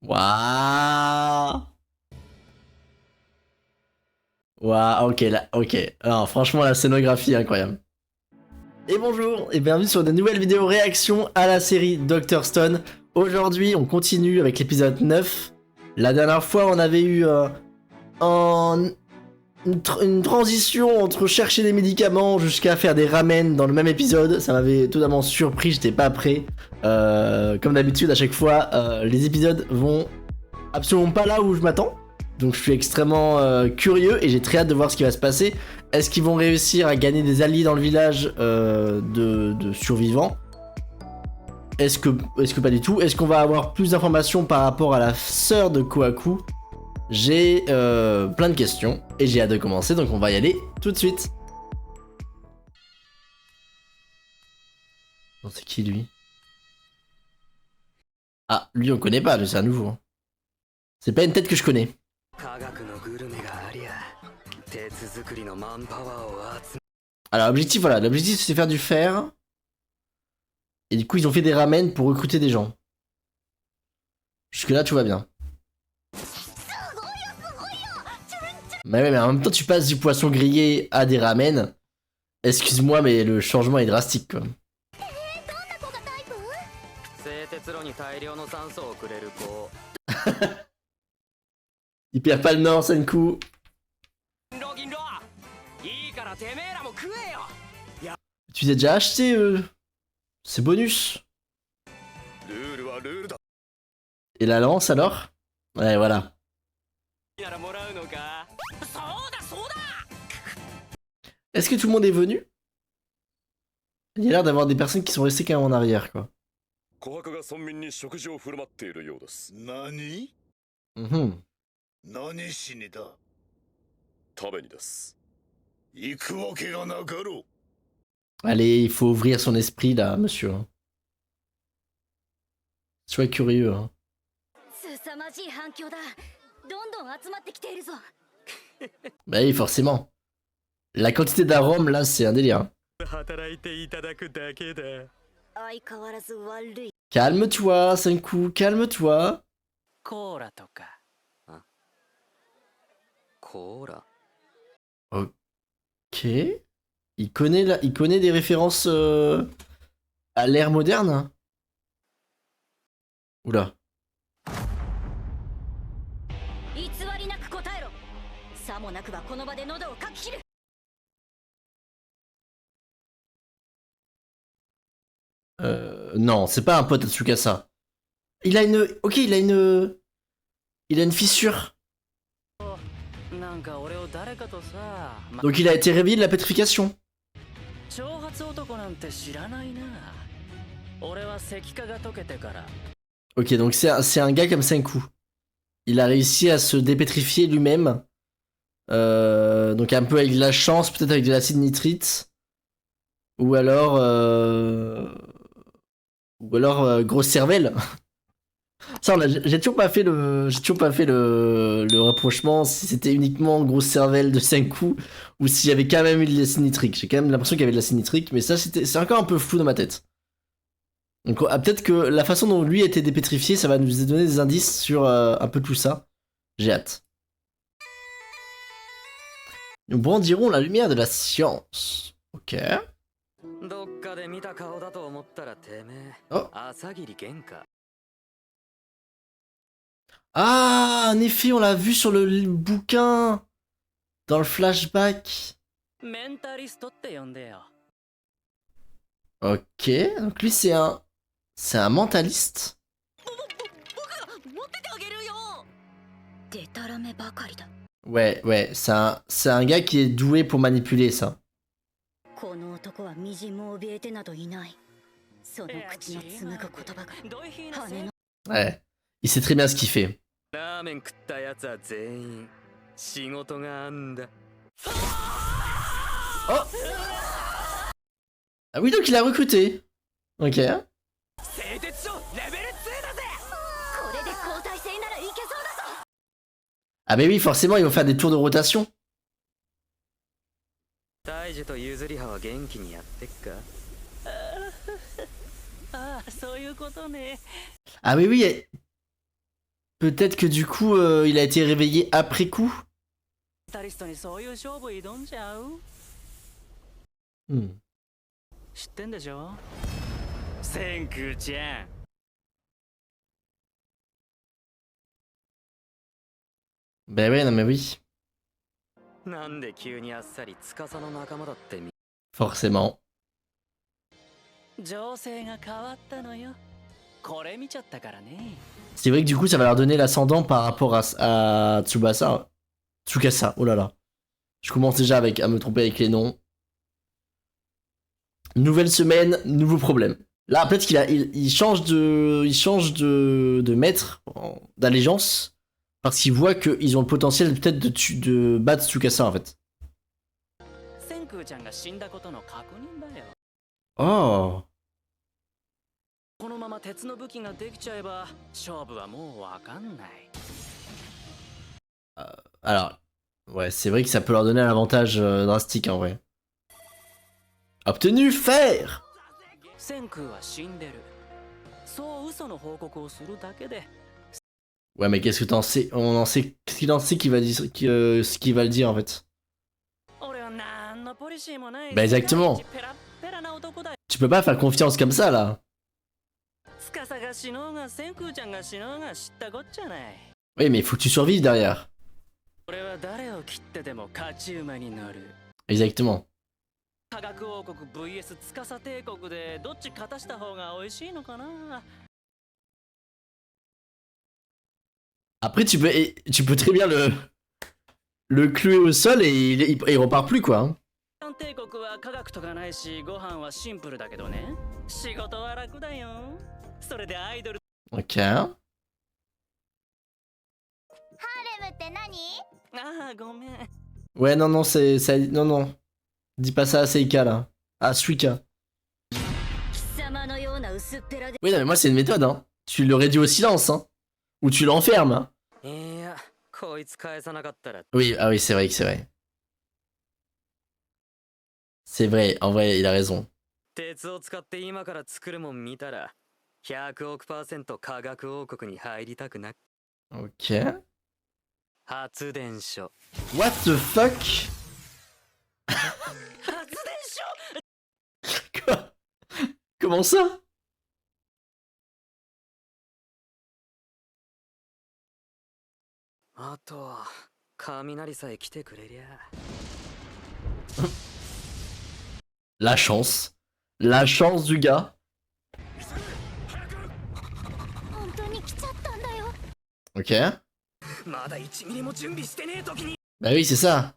Waouh. Waouh, ok, là, ok. Alors, franchement, la scénographie est incroyable. Et bonjour, et bienvenue sur de nouvelles vidéos réaction à la série Dr. Stone. Aujourd'hui, on continue avec l'épisode 9. La dernière fois, on avait eu une transition entre chercher des médicaments jusqu'à faire des ramen dans le même épisode. Ça m'avait totalement surpris, j'étais pas prêt. Comme d'habitude, à chaque fois, les épisodes vont absolument pas là où je m'attends. Donc je suis extrêmement curieux et j'ai très hâte de voir ce qui va se passer. Est-ce qu'ils vont réussir à gagner des alliés dans le village de survivants? Est-ce que pas du tout? Est-ce qu'on va avoir plus d'informations par rapport à la sœur de Kohaku? J'ai plein de questions et j'ai hâte de commencer, donc on va y aller tout de suite. Bon, c'est qui lui? Ah, lui on connaît pas, lui c'est un nouveau. C'est pas une tête que je connais. Alors l'objectif, voilà, l'objectif c'est faire du fer. Et du coup ils ont fait des ramen pour recruter des gens. Jusque là tout va bien. Mais ouais, mais en même temps tu passes du poisson grillé à des ramen. Excuse-moi mais le changement est drastique quoi. Il perd pas le nord, Senku. Tu les as déjà acheté c'est bonus. Et la lance alors? Ouais voilà. Est-ce que tout le monde est venu? Il y a l'air d'avoir des personnes qui sont restées quand même en arrière quoi. Mhm. Allez, il faut ouvrir son esprit là, monsieur. Sois curieux. Hein. Bah oui, forcément. La quantité d'arômes là, c'est un délire. Hein. Calme-toi, Senku, calme-toi. Ok. Il connaît des références à l'ère moderne. Oula. Non, c'est pas un pote à Tsukasa. Il a une... Ok, il a une fissure. Donc il a été réveillé de la pétrification. Ok, donc c'est un gars comme Senku. Il a réussi à se dépétrifier lui-même. Donc un peu avec de la chance, peut-être avec de l'acide nitrite. Ou alors... grosse cervelle. Ça, j'ai toujours pas fait le rapprochement si c'était uniquement grosse cervelle de Senku ou s'il y avait quand même eu de l'acide nitrique. J'ai quand même l'impression qu'il y avait de l'acide nitrique, mais ça c'est encore un peu flou dans ma tête. Donc peut-être que la façon dont lui a été dépétrifié, ça va nous donner des indices sur un peu tout ça. J'ai hâte. Nous brandirons la lumière de la science. Ok. Oh. Ah, en effet, on l'a vu sur le bouquin. Dans le flashback. Ok, donc lui c'est un mentaliste. Ouais, c'est un gars qui est doué pour manipuler ça. Ouais, il sait très bien ce qu'il fait. Oh! Ah oui, donc il a recruté. Ok. Ah bah oui, forcément, ils vont faire des tours de rotation. Ah oui, oui. Peut-être que du coup, il a été réveillé après coup. Hmm. Ben ouais, non mais oui. Forcément. C'est vrai que du coup, ça va leur donner l'ascendant par rapport à Tsubasa. Tsukasa, oh là là. Je commence déjà à me tromper avec les noms. Nouvelle semaine, nouveau problème. Là, peut-être il change de maître, d'allégeance, parce qu'il voit qu'ils ont le potentiel peut-être de battre Tsukasa en fait. Oh. Alors, ouais, c'est vrai que ça peut leur donner un avantage drastique en vrai. Obtenu, faire. Ouais, mais qu'est-ce que t'en sais? On en sait. Qu'est-ce qu'il en sait qui va dire, ce qu'il va le dire en fait? Bah exactement. Tu peux pas faire confiance comme ça là. Oui, mais il faut que tu survives derrière. Exactement. Après, tu peux très bien le clouer au sol et il repart plus quoi. Hein. Ok. Ouais, non, non, non, non. Dis pas ça à Seika là. À Suika. Oui, non, mais moi, c'est une méthode, hein. Tu le réduis au silence, hein. Ou tu l'enfermes, hein. Oui, ah oui, c'est vrai que c'est vrai. C'est vrai, en vrai, il a raison. Ok. What the fuck? Quoi? Comment ça? La chance. La chance du gars. Ok. Bah oui, c'est ça.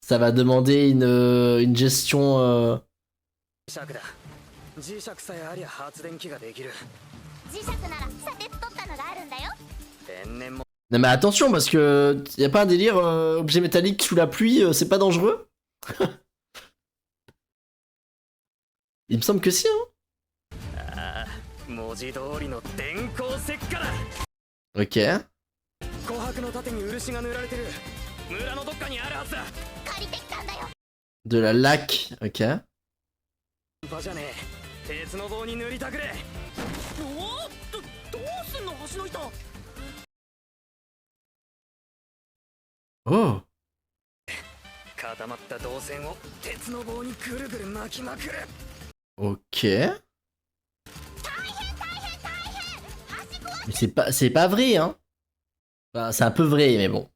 Ça va demander une gestion... Non mais attention, parce que... Y a pas un délire objet métallique sous la pluie, c'est pas dangereux? Il me semble que si, hein. Ok. De la laque, ok. Oh. Ok. Mais c'est pas vrai, hein. Enfin, c'est un peu vrai, mais bon.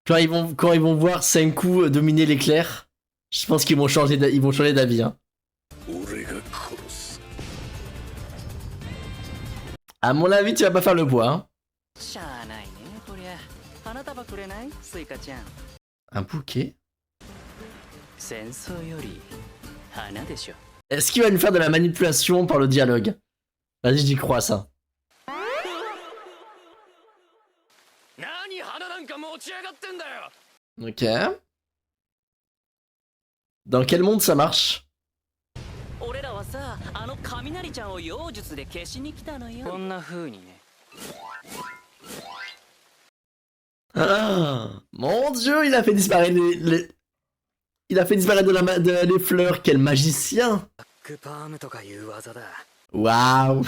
Quand ils vont voir Senku dominer l'éclair, je pense qu'ils vont changer d'avis, hein. À mon avis, tu vas pas faire le poids, hein. Un bouquet? Est-ce qu'il va nous faire de la manipulation par le dialogue? Vas-y, j'y crois, ça. Ok. Dans quel monde ça marche? Ah, mon dieu, il a fait disparaître il a fait disparaître les fleurs, quel magicien! Waouh.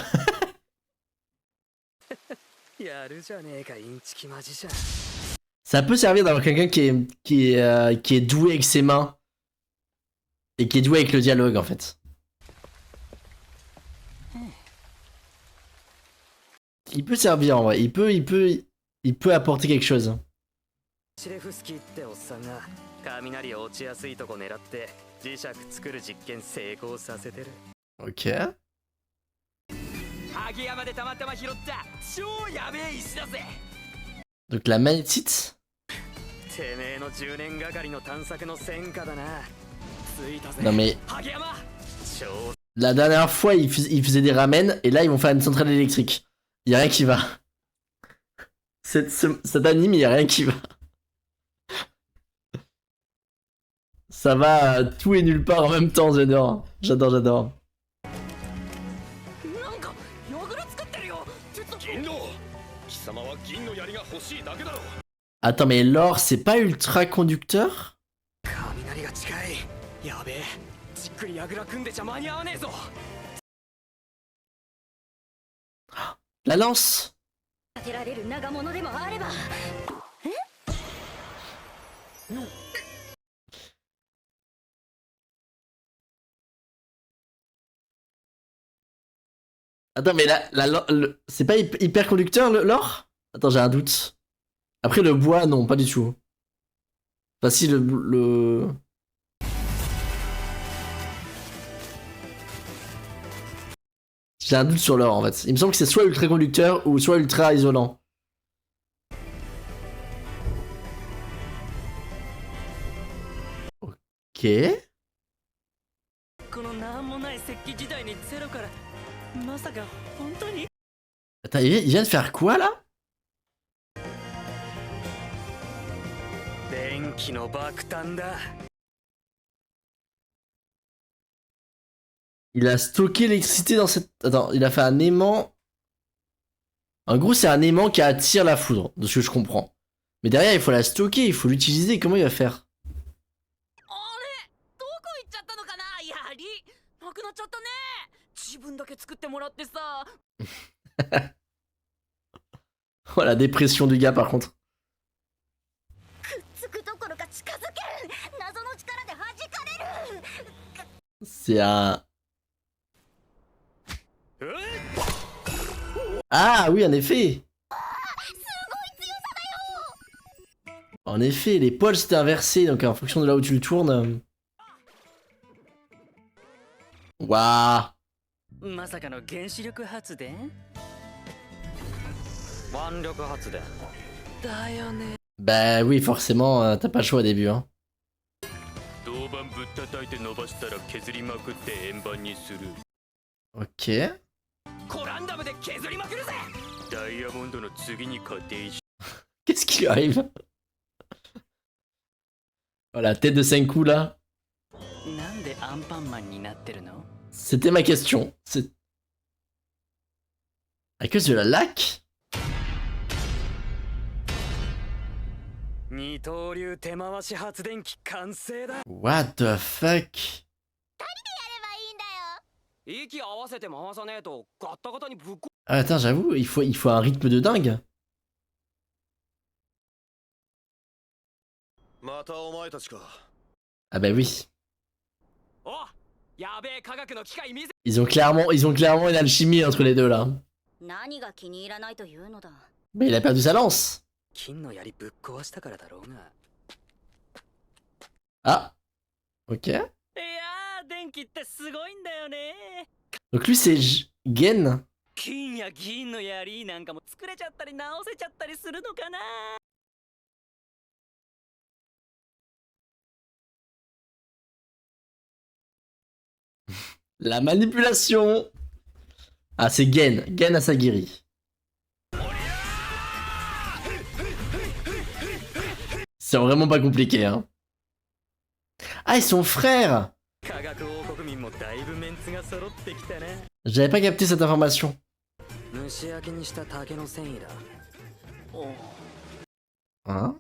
Ça peut servir d'avoir quelqu'un qui est doué avec ses mains. Et qui est doué avec le dialogue en fait. Il peut servir en vrai, il peut apporter quelque chose. Ok. Donc la magnétite. Non mais... La dernière fois ils faisaient des ramen et là ils vont faire une centrale électrique. Y'a rien qui va. Cet anime, y'a rien qui va. Ça va tout et nulle part en même temps, j'adore. J'adore. Attends, mais l'or, c'est pas ultra conducteur? La lance! Attends, mais c'est pas hyper conducteur l'or? Attends, j'ai un doute. Après, le bois, non, pas du tout. Enfin, si, le... J'ai un doute sur l'or en fait. Il me semble que c'est soit ultra conducteur ou soit ultra isolant. Ok. Attends, il vient de faire quoi là? Il a stocké l'électricité dans cette... Attends, il a fait un aimant... En gros, c'est un aimant qui attire la foudre, de ce que je comprends. Mais derrière, il faut la stocker, il faut l'utiliser. Comment il va faire? Oh, la dépression du gars, par contre. C'est un... Ah oui, en effet. En effet, les poils s'étaient inversés, donc en fonction de là où tu le tournes... Waouh. Bah oui, forcément, t'as pas le choix au début, hein. Ok. Qu'est-ce qui lui arrive? Oh, la tête de Senku là. C'était ma question. C'est... À cause de la laque? What the fuck? Ah, attends, j'avoue, il faut un rythme de dingue. Ah bah oui. Ils ont clairement une alchimie entre les deux là. Mais il a perdu sa lance. Ah. Ok. Donc lui c'est Gen. La manipulation. Ah c'est Gen. Gen Asagiri. C'est vraiment pas compliqué hein. Ah ils sont frères. J'avais pas capté cette information. Hein?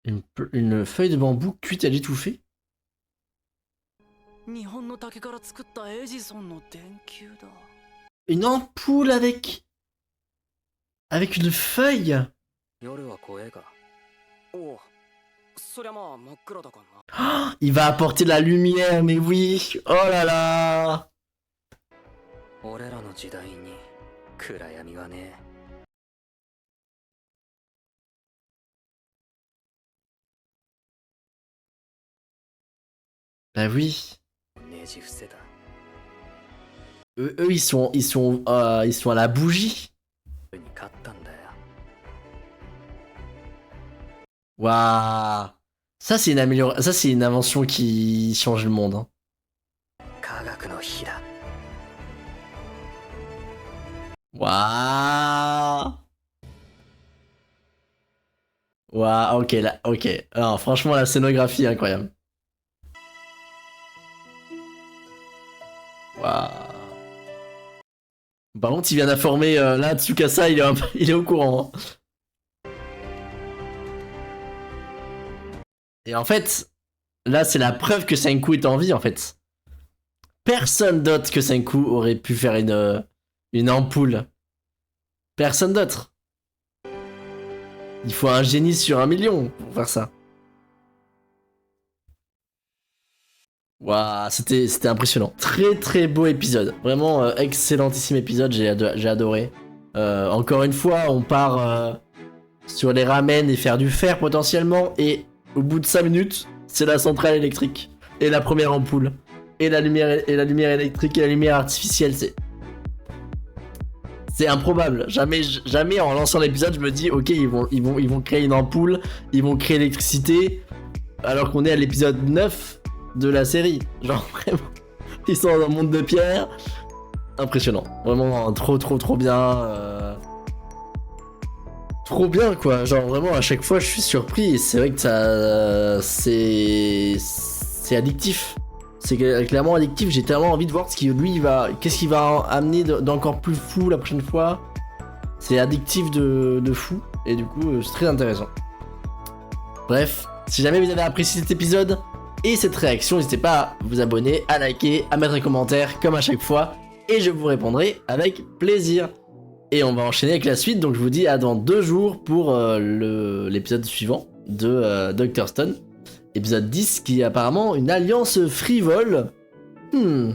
Une feuille de bambou cuite à l'étouffée? 日本の竹から作ったエジソンの電球だ。 Une ampoule avec une feuille? 夜は怖えか。おう、そりゃまあ真っ暗だからな。 Oh, il va apporter de la lumière, mais oui. Oh là là. 俺らの時代に暗闇はね。 Bah oui. ねじ伏せだ。 Eux, ils sont à la bougie. に勝ったんだよ。 Waouh. Ça, c'est une amélioration. Ça, c'est une invention qui change le monde. Hein. 科学の火だ。 Waouh. Waouh, ok, là, ok. Alors, franchement, la scénographie est incroyable. Waouh. Par contre, il vient d'informer là, Tsukasa, il est au courant. Hein. Et en fait, là, c'est la preuve que Senku est en vie, en fait. Personne d'autre que Senku aurait pu faire une ampoule. Personne d'autre. Il faut un génie sur 1 million pour faire ça. Waouh, c'était impressionnant. Très très beau épisode. Vraiment excellentissime épisode, j'ai adoré. Encore une fois, on part sur les ramen et faire du fer potentiellement. Et au bout de 5 minutes, c'est la centrale électrique. Et la première ampoule. Et la lumière électrique et la lumière artificielle, c'est improbable. Jamais en lançant l'épisode, je me dis, ok, ils vont créer une ampoule, ils vont créer l'électricité, alors qu'on est à l'épisode 9 de la série. Genre, vraiment, ils sont dans un monde de pierre. Impressionnant. Vraiment, trop bien. Trop bien, quoi. Genre, vraiment, à chaque fois, je suis surpris. Et c'est vrai que ça... c'est addictif. C'est clairement addictif, j'ai tellement envie de voir qu'est-ce qu'il va amener d'encore plus fou la prochaine fois. C'est addictif de fou, et du coup c'est très intéressant. Bref, si jamais vous avez apprécié cet épisode et cette réaction, n'hésitez pas à vous abonner, à liker, à mettre un commentaire comme à chaque fois, et je vous répondrai avec plaisir. Et on va enchaîner avec la suite, donc je vous dis à dans 2 jours pour l'épisode suivant de Dr. Stone. Épisode 10 qui est apparemment une alliance frivole. Donc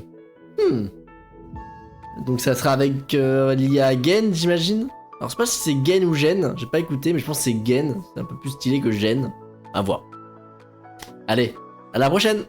ça sera avec lié à Gen, j'imagine. Alors je sais pas si c'est Gen ou Gen, j'ai pas écouté mais je pense que c'est Gen. C'est un peu plus stylé que Gen. À voir. Allez, à la prochaine.